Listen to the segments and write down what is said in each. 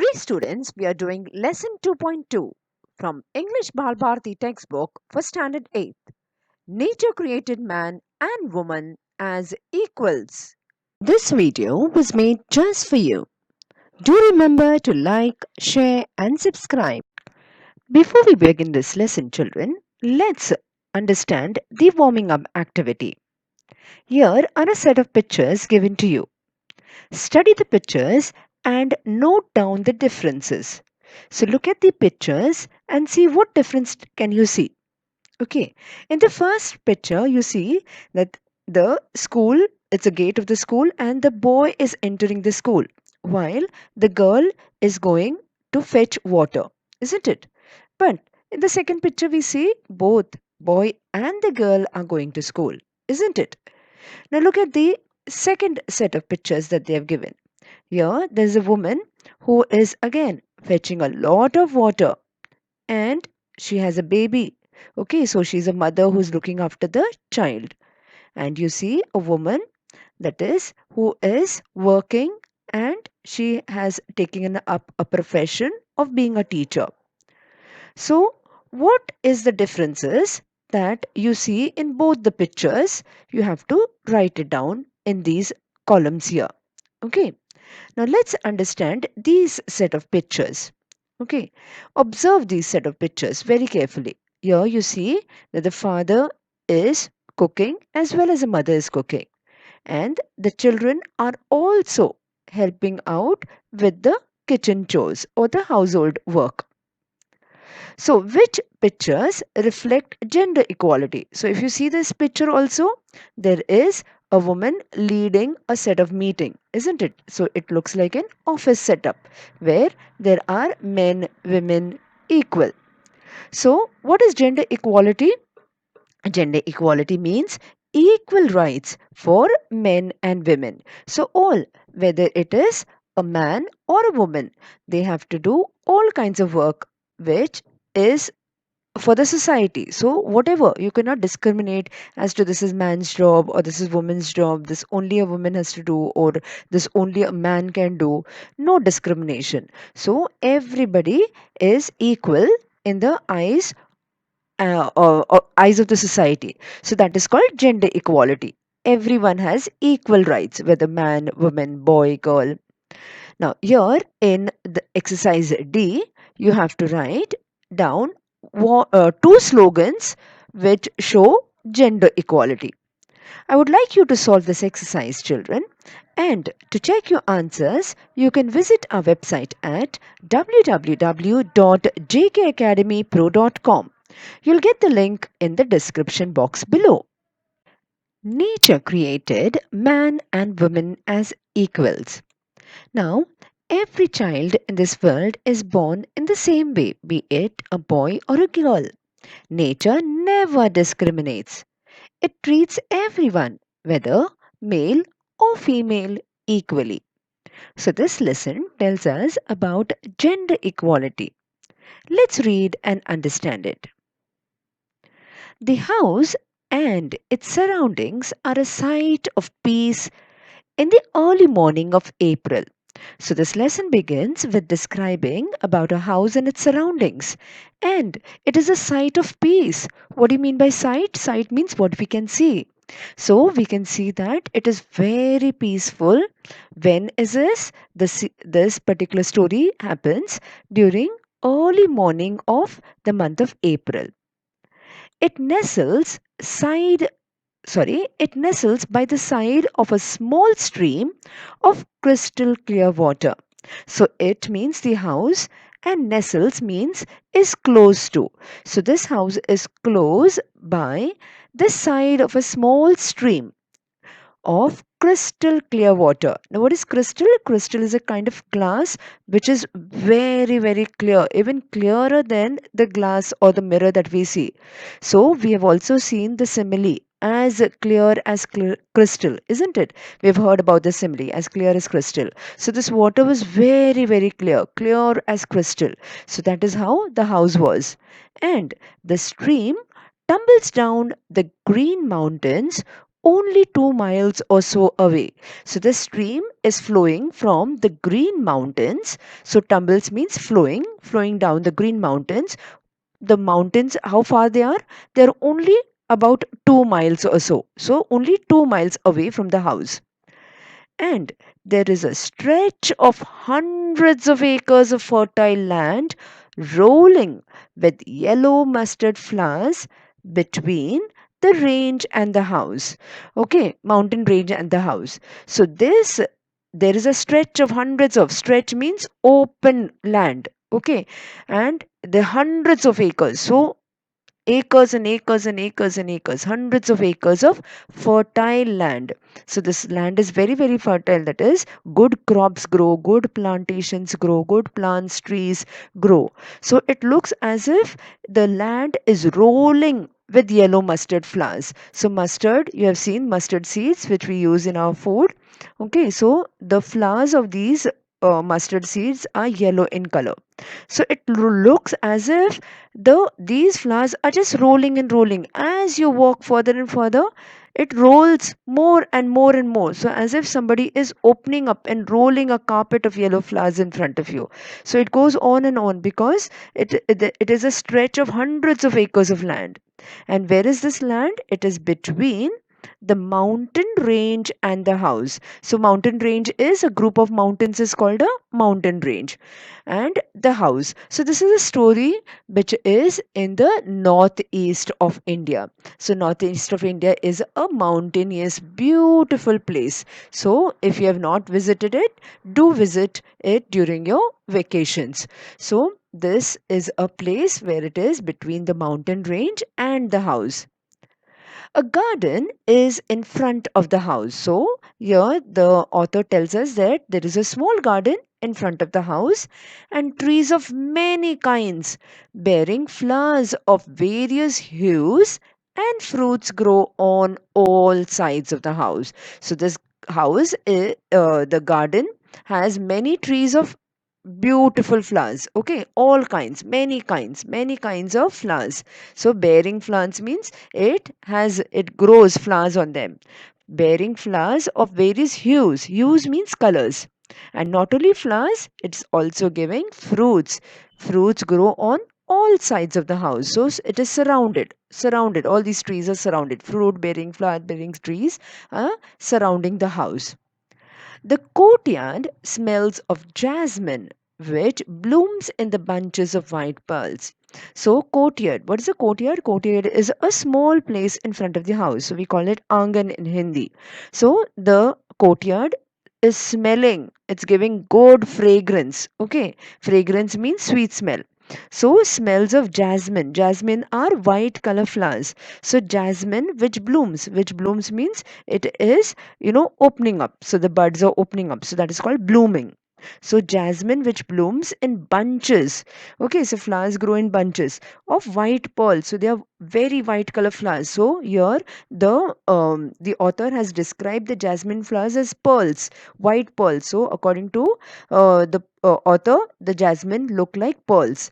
Today, students, we are doing lesson 2.2 from English Bal Bharati textbook for standard 8th. Nature created man and woman as equals. This video was made just for you. Do remember to like, share, and subscribe. Before we begin this lesson, children, let's understand the warming up activity. Here are a set of pictures given to you. Study the pictures and note down the differences. So look at the pictures and see what difference can you see. Okay, in the first picture you see that the school, it's a gate of the school and the boy is entering the school while the girl is going to fetch water, isn't it? But in the second picture we see both boy and the girl are going to school, isn't it? Now look at the second set of pictures that they have given. Here, there's a woman who is again fetching a lot of water and she has a baby. Okay, so she's a mother who's looking after the child. And you see a woman that is who is working and she has taken up a profession of being a teacher. So, what is the differences that you see in both the pictures? You have to write it down in these columns here. Okay. Now let's understand these set of pictures. Okay, observe these set of pictures very carefully. Here you see that the father is cooking as well as the mother is cooking, and the children are also helping out with the kitchen chores or the household work. So, which pictures reflect gender equality? So, if you see this picture also, there is a woman leading a set of meeting, isn't it? So, it looks like an office setup where there are men, women equal. So, what is gender equality? Gender equality means equal rights for men and women. So, all, whether it is a man or a woman, they have to do all kinds of work which is for the society. So whatever, you cannot discriminate as to this is man's job or this is woman's job, this only a woman has to do or this only a man can do. No discrimination. So everybody is equal in the eyes or eyes of the society. So that is called gender equality. Everyone has equal rights, whether man, woman, boy, girl. Now, here in the exercise D, you have to write down two slogans which show gender equality. I would like you to solve this exercise, children. And to check your answers, you can visit our website at www.jkacademypro.com. You'll get the link in the description box below. Nature created man and woman as equals. Now, every child in this world is born in the same way, be it a boy or a girl. Nature never discriminates. It treats everyone, whether male or female, equally. So, this lesson tells us about gender equality. Let's read and understand it. The house and its surroundings are a sight of peace in the early morning of April. So this lesson begins with describing about a house and its surroundings. And it is a sight of peace. What do you mean by sight? Sight means what we can see. So we can see that it is very peaceful. When is this? This particular story happens during early morning of the month of April. It nestles side it nestles by the side of a small stream of crystal clear water. So it means the house, and nestles means is close to. So this house is close by the side of a small stream of crystal clear water. Now, what is crystal? Crystal is a kind of glass which is very, very clear, even clearer than the glass or the mirror that we see. So, we have also seen the simile as clear as crystal, isn't it? We've heard about the simile as clear as crystal. So, this water was very, very clear, clear as crystal. So, that is how the house was. And the stream tumbles down the green mountains only 2 miles or so away. So the stream is flowing from the Green Mountains. So tumbles means flowing, flowing down the Green Mountains. The mountains, how far they are? They're only about 2 miles or so. So only 2 miles away from the house. And there is a stretch of hundreds of acres of fertile land rolling with yellow mustard flowers between the range and the house. Okay, mountain range and the house. So this there is a stretch of hundreds of, stretch means open land. Okay, and the hundreds of acres. So acres and acres and acres and acres, hundreds of acres of fertile land. So this land is very, very fertile. That is, good crops grow, good plantations grow, good plants, trees grow. So it looks as if the land is rolling with yellow mustard flowers. So mustard, you have seen mustard seeds which we use in our food. Okay, so the flowers of these mustard seeds are yellow in color. So it looks as if these flowers are just rolling and rolling. As you walk further and further, it rolls more and more and more. So as if somebody is opening up and rolling a carpet of yellow flowers in front of you. So it goes on because it is a stretch of hundreds of acres of land. And where is this land? It is between the mountain range and the house. So mountain range is a group of mountains is called a mountain range, and the house. So this is a story which is in the northeast of India. So northeast of India is a mountainous, beautiful place. So if you have not visited it, do visit it during your vacations. So this is a place where it is between the mountain range and the house. A garden is in front of the house. So, here the author tells us that there is a small garden in front of the house and trees of many kinds bearing flowers of various hues and fruits grow on all sides of the house. So, this house, the garden, has many trees of beautiful flowers. Okay, all kinds, many kinds of flowers. So bearing flowers means it grows flowers on them, bearing flowers of various hues means colors. And not only flowers, it's also giving fruits grow on all sides of the house. So it is surrounded, all these trees are surrounded, fruit bearing, flower bearing trees are surrounding the house. The courtyard smells of jasmine, which blooms in the bunches of white pearls. So, courtyard. What is a courtyard? Courtyard is a small place in front of the house. So, we call it angan in Hindi. So, the courtyard is smelling. It's giving good fragrance. Okay. Fragrance means sweet smell. So, smells of jasmine. Jasmine are white color flowers. So, jasmine which blooms means it is, opening up. So, the buds are opening up. So, that is called blooming. So, jasmine which blooms in bunches. Okay, so flowers grow in bunches of white pearl. So, they are very white color flowers. So, here the author has described the jasmine flowers as pearls, white pearls. So, according to the author, the jasmine look like pearls,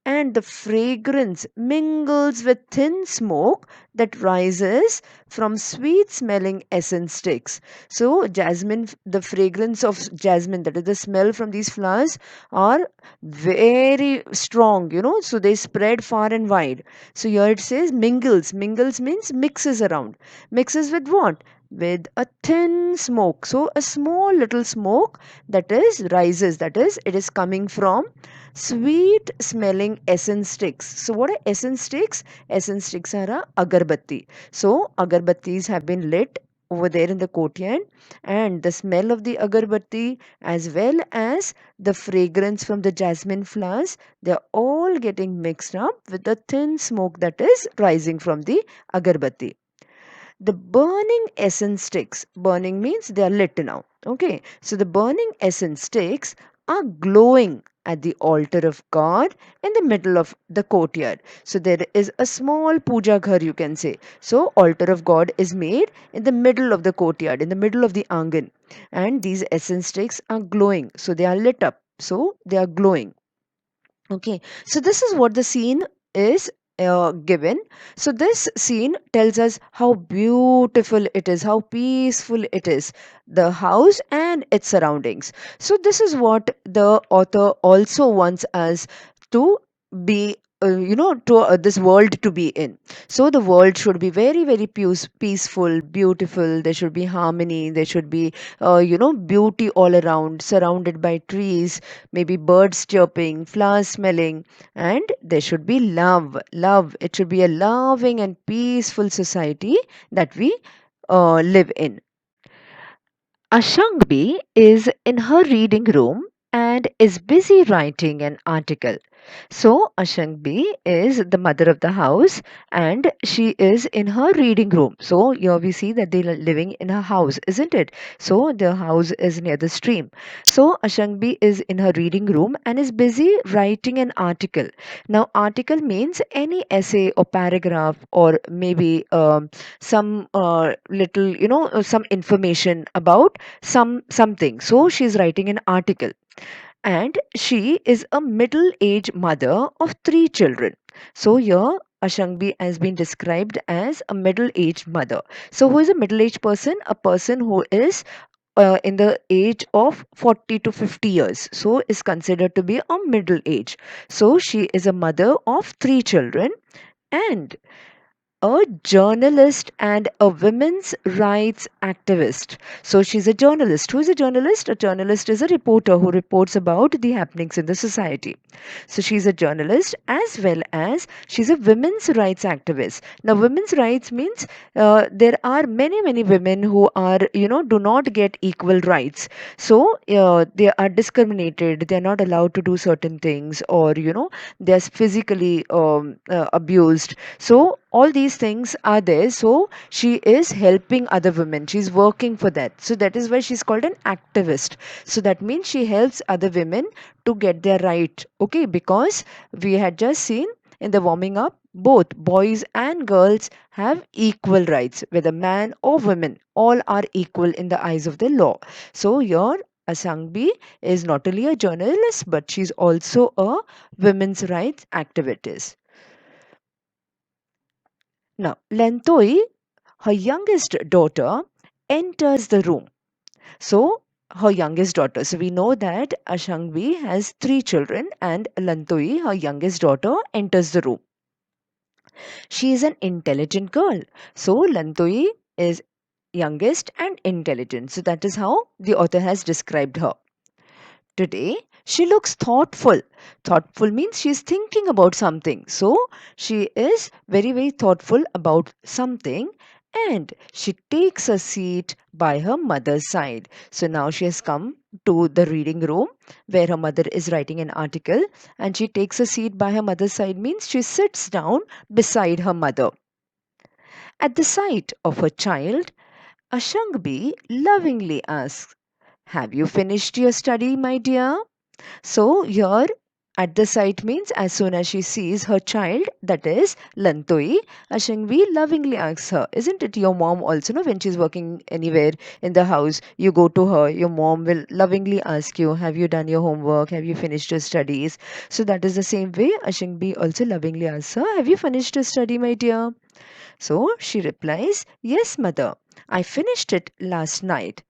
and the fragrance mingles with thin smoke that rises from sweet smelling essence sticks. So, jasmine, the fragrance of jasmine, that is the smell from these flowers, are very strong, so they spread far and wide. So, here it says mingles means mixes around, mixes with what? With a thin smoke. So, a small little smoke that is rises, that is, it is coming from sweet smelling essence sticks. So what are essence sticks? Essence sticks are a agarbatti. So agarbattis have been lit over there in the courtyard, and the smell of the agarbatti as well as the fragrance from the jasmine flowers, they are all getting mixed up with the thin smoke that is rising from the agarbatti. The burning essence sticks, burning means they are lit now. Okay, so the burning essence sticks are glowing at the altar of God in the middle of the courtyard. So there is a small puja ghar, you can say. So altar of God is made in the middle of the courtyard, in the middle of the angan, and these essence sticks are glowing. So they are lit up. So they are glowing. Okay, so this is what the scene is given. So this scene tells us how beautiful it is, how peaceful it is, the house and its surroundings. So this is what the author also wants us to be, to this world to be in. So the world should be very, very peaceful, beautiful. There should be harmony. There should be, beauty all around, surrounded by trees, maybe birds chirping, flowers smelling, and there should be love. Love. It should be a loving and peaceful society that we live in. Ashangbi is in her reading room and is busy writing an article. So, Ashangbi is the mother of the house and she is in her reading room. So, here we see that they are living in a house, isn't it? So, the house is near the stream. So, Ashangbi is in her reading room and is busy writing an article. Now, article means any essay or paragraph or maybe some little, some information about something. So she's writing an article, and she is a middle-aged mother of three children. So here Ashangbi has been described as a middle-aged mother. So who is a middle-aged person? A person who is in the age of 40 to 50 years, so is considered to be a middle age. So she is a mother of three children and a journalist and a women's rights activist. So she's a journalist. Who is a journalist? A journalist is a reporter who reports about the happenings in the society. So she's a journalist as well as she's a women's rights activist. Now, women's rights means there are many, many women who are, do not get equal rights. So they are discriminated. They are not allowed to do certain things, or, they are physically abused. So all these things are there. So she is helping other women. She's working for that. So that is why she's called an activist. So that means she helps other women to get their right. Okay, because we had just seen in the warming up, both boys and girls have equal rights, whether man or women. All are equal in the eyes of the law. So here Asangbi is not only a journalist, but she's also a women's rights activist. Now, Lentoi, her youngest daughter, enters the room. So, her youngest daughter. So, we know that Ashangvi has three children, and Lantoi, her youngest daughter, enters the room. She is an intelligent girl. So, Lantoi is youngest and intelligent. So, that is how the author has described her. Today, she looks thoughtful. Thoughtful means she's thinking about something. So, she is very, very thoughtful about something, and she takes a seat by her mother's side. So, now she has come to the reading room where her mother is writing an article, and she takes a seat by her mother's side means she sits down beside her mother. At the sight of her child, Ashangbi lovingly asks, "Have you finished your study, my dear?" So here at the site means as soon as she sees her child, that is Lantoi, Ashangvi lovingly asks her, "Isn't it your mom also? No, when she's working anywhere in the house, you go to her, your mom will lovingly ask you, have you done your homework? Have you finished your studies?" So that is the same way Ashangvi also lovingly asks her, "Have you finished your study, my dear?" So she replies, "Yes, mother, I finished it last night.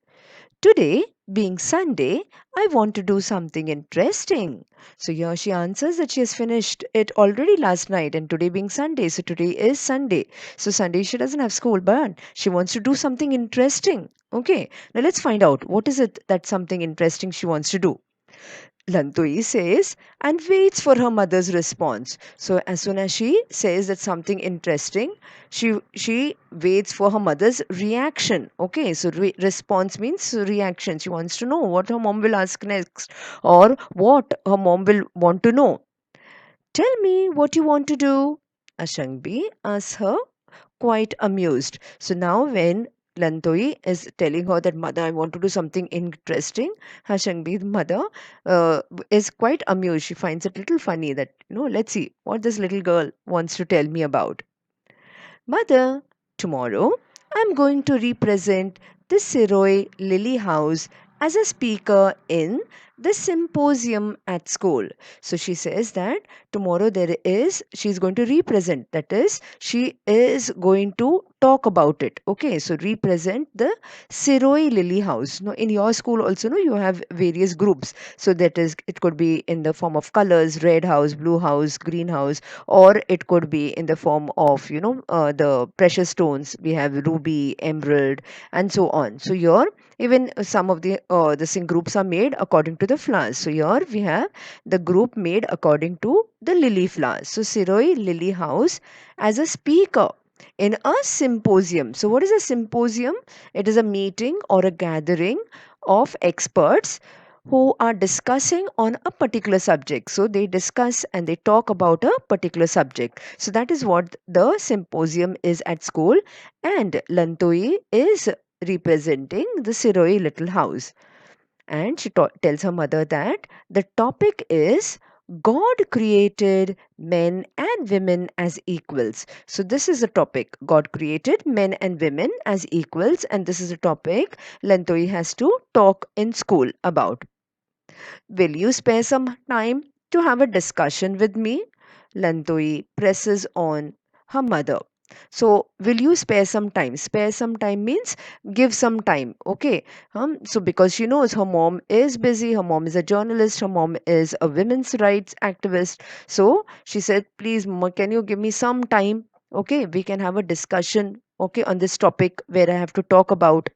Today, being Sunday, I want to do something interesting." So here she answers that she has finished it already last night, and today being Sunday, so today is Sunday. So Sunday she doesn't have school, but she wants to do something interesting. Okay, now let's find out what is it that something interesting she wants to do. Lantui says and waits for her mother's response. So as soon as she says that something interesting, she waits for her mother's reaction. Okay, so response means reaction. She wants to know what her mom will ask next, or what her mom will want to know. "Tell me what you want to do," Ashangbi asks her, quite amused. So now when Lantoi is telling her that, "Mother, I want to do something interesting," Hashangbi's mother is quite amused. She finds it little funny that, let's see what this little girl wants to tell me about. "Mother, tomorrow I'm going to represent the Siroi Lily House as a speaker in the symposium at school. So she says that tomorrow she's going to represent, that is, she is going to talk about it. Okay, so represent the Siroi Lily House. Now, in your school also, no, you have various groups. So that is, it could be in the form of colors, red house, blue house, green house, or it could be in the form of, the precious stones. We have ruby, emerald, and so on. So here, even some of the sing groups are made according to the flowers. So here we have the group made according to the lily flowers. So Siroi Lily House as a speaker in a symposium. So what is a symposium? It is a meeting or a gathering of experts who are discussing on a particular subject. So they discuss and they talk about a particular subject. So that is what the symposium is at school. And Lantoi is representing the Siroi little house. And she tells her mother that the topic is God created men and women as equals. So, this is a topic. God created men and women as equals, and this is a topic Lantoi has to talk in school about. Will you spare some time to have a discussion with me? Lantoi presses on her mother. So, will you spare some time? Spare some time means give some time. Okay. So, because she knows her mom is busy, her mom is a journalist, her mom is a women's rights activist. So, she said, please, mama, can you give me some time? Okay, we can have a discussion. Okay, on this topic where I have to talk about.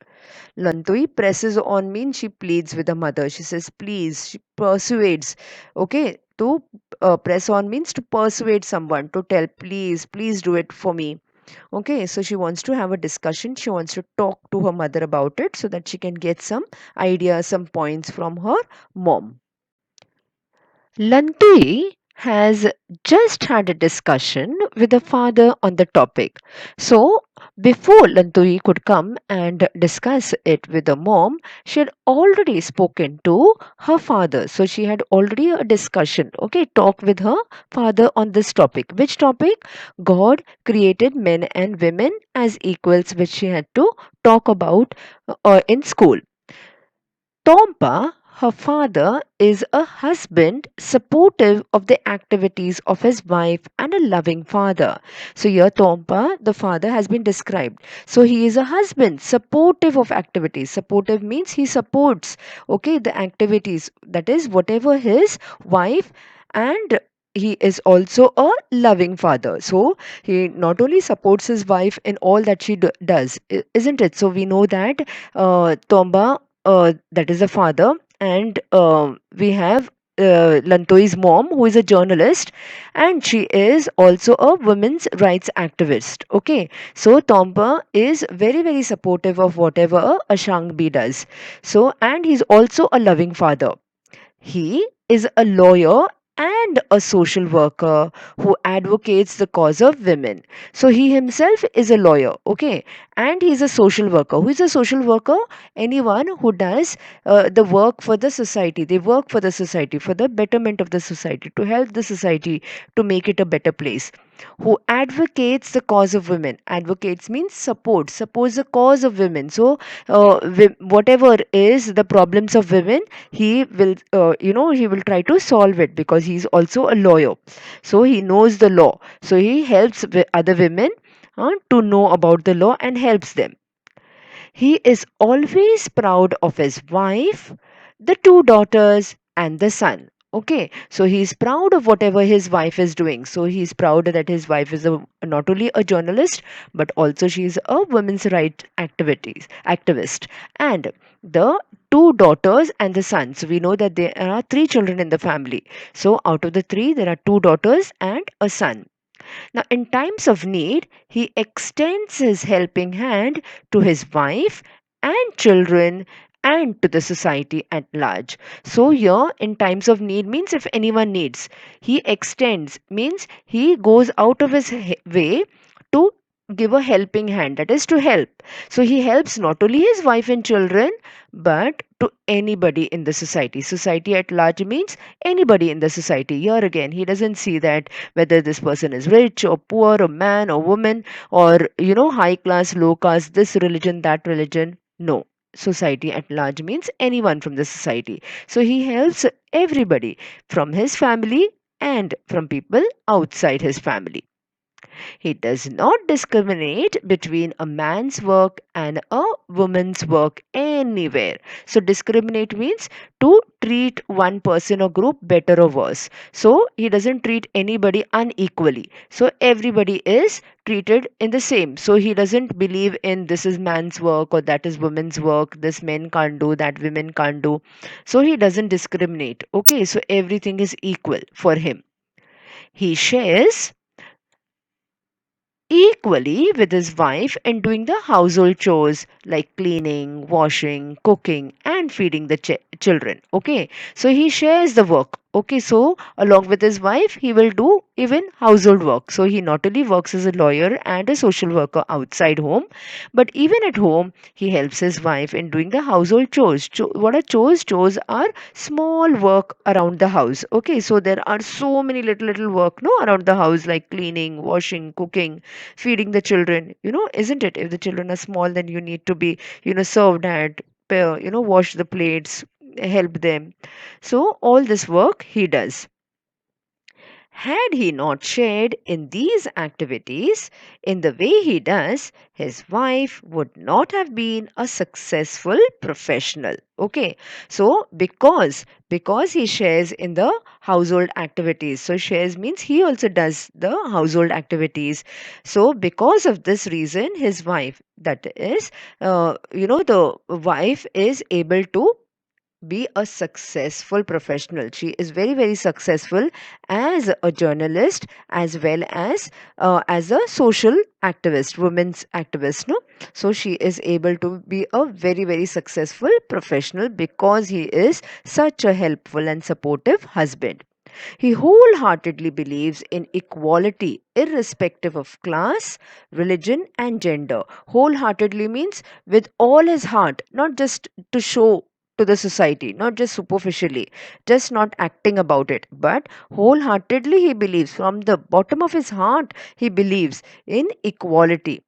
Lantui presses on me and she pleads with her mother. She says, please, she persuades. Okay, to press on means to persuade someone, to tell, please, please do it for me. Okay, so she wants to have a discussion. She wants to talk to her mother about it so that she can get some ideas, some points from her mom. Lantui has just had a discussion with the father on the topic. So, before Lantui could come and discuss it with the mom, she had already spoken to her father. So, she had already a discussion, okay, talk with her father on this topic. Which topic? God created men and women as equals, which she had to talk about in school. Tompa, her father, is a husband supportive of the activities of his wife and a loving father. So, here Tompa, the father, has been described. So, he is a husband supportive of activities. Supportive means he supports, okay, the activities, that is, whatever his wife and he is also a loving father. So he not only supports his wife in all that she does, isn't it? So we know that Tomba, that is a father, and we have Lantoi's mom, who is a journalist, and she is also a women's rights activist. Okay, so Tomba is very, very supportive of whatever Ashangbi does. So, and he's also a loving father. He is a lawyer and a social worker who advocates the cause of women. So he himself is a lawyer, okay, and he's a social worker. Who is a social worker? Anyone who does the work for the society. They work for the society, for the betterment of the society, to help the society to make it a better place. Who advocates the cause of women. Advocates means supports the cause of women. So whatever is the problems of women, he will he will try to solve it because he's also a lawyer, so he knows the law, so he helps other women to know about the law and helps them. He is always proud of his wife, the two daughters, and the son. Okay, so he's proud of whatever his wife is doing. So he's proud that his wife is not only a journalist, but also she's a women's right activist. And the two daughters and the son. So we know that there are three children in the family. So out of the three, there are two daughters and a son. Now, in times of need, he extends his helping hand to his wife and children and to the society at large. So, here in times of need means if anyone needs, he extends, means he goes out of his way to give a helping hand, that is to help. So, he helps not only his wife and children but to anybody in the society. Society at large means anybody in the society. Here again, he doesn't see that whether this person is rich or poor or man or woman or high class, low class, this religion, that religion. No. society at large means anyone from the society. So he helps everybody from his family and from people outside his family. He does not discriminate between a man's work and a woman's work anywhere. So, discriminate means to treat one person or group better or worse. So, he doesn't treat anybody unequally. So, everybody is treated in the same. So, he doesn't believe in this is man's work or that is women's work, this men can't do, that women can't do. So, he doesn't discriminate. Okay, so everything is equal for him. He shares equally with his wife in doing the household chores like cleaning, washing, cooking, and feeding the children. Okay, so he shares the work. Okay, so along with his wife, he will do even household work. So he not only works as a lawyer and a social worker outside home, but even at home, he helps his wife in doing the household chores. What are chores? Chores are small work around the house. Okay, so there are so many little work no around the house like cleaning, washing, cooking, feeding the children, isn't it? If the children are small, then you need to be, served at, wash the plates, help them. So all this work he does. Had he not shared in these activities in the way he does, his wife would not have been a successful professional. Okay, so because he shares in the household activities, so shares means he also does the household activities. So because of this reason, his wife, that is, the wife is able to be a successful professional. She is very, very successful as a journalist as well as a social activist, women's activist. No, so she is able to be a very, very successful professional because he is such a helpful and supportive husband. He wholeheartedly believes in equality, irrespective of class, religion, and gender. Wholeheartedly means with all his heart, not just to show to the society, not just superficially, just not acting about it, but wholeheartedly he believes, from the bottom of his heart, he believes in equality,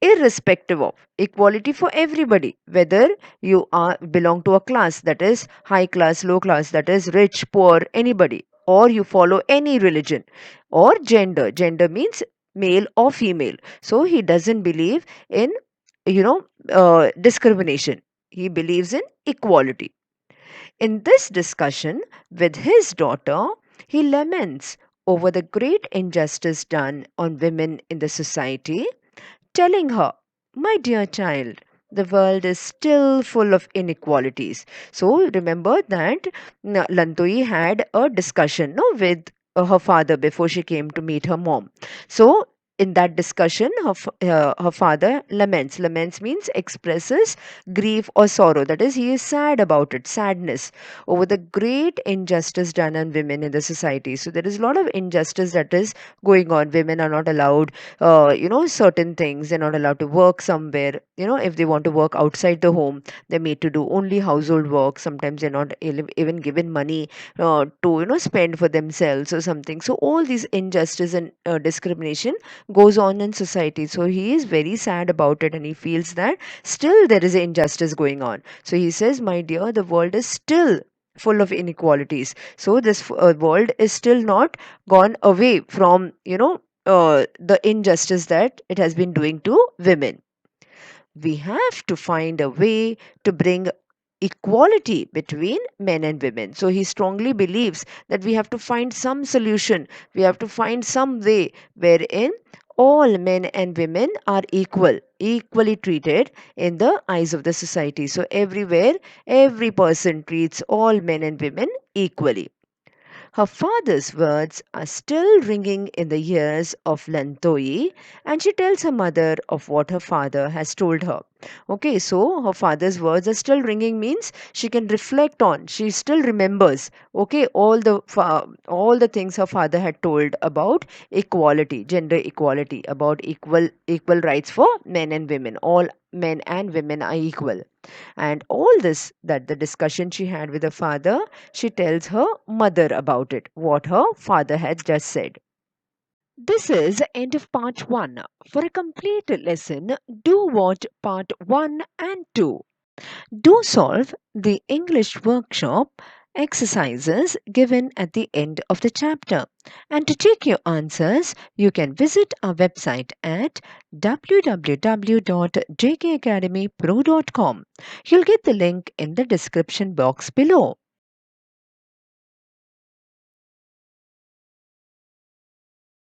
irrespective of equality for everybody, whether you are belong to a class, that is high class, low class, that is rich, poor, anybody, or you follow any religion, or gender means male or female. So he doesn't believe in discrimination. He believes in equality. In this discussion with his daughter, he laments over the great injustice done on women in the society, telling her, "My dear child, the world is still full of inequalities." So remember that Lantoi had a discussion no, with her father before she came to meet her mom. So in that discussion, her father laments. Laments means expresses grief or sorrow. That is, he is sad about it, sadness over the great injustice done on women in the society. So there is a lot of injustice that is going on. Women are not allowed certain things. They're not allowed to work somewhere. If they want to work outside the home, they're made to do only household work. Sometimes they're not even given money to spend for themselves or something. So all these injustice and discrimination goes on in society. So he is very sad about it, and he feels that still there is injustice going on. So he says, "My dear, the world is still full of inequalities. So this world is still not gone away from the injustice that it has been doing to women. We have to find a way to bring equality between men and women." So he strongly believes that we have to find some solution. We have to find some way wherein all men and women are equally treated in the eyes of the society. So everywhere, every person treats all men and women equally. Her father's words are still ringing in the ears of Lantoi, and she tells her mother of what her father has told her. Okay, so her father's words are still ringing means she can reflect on. She still remembers. Okay, all the things her father had told about equality, gender equality, about equal rights for men and women. All men and women are equal. And all this, that the discussion she had with her father, she tells her mother about it, what her father had just said. This is the end of part 1. For a complete lesson, do watch part 1 and 2. Do solve the English workshop exercises given at the end of the chapter. And to check your answers, you can visit our website at www.jkacademypro.com. You'll get the link in the description box below.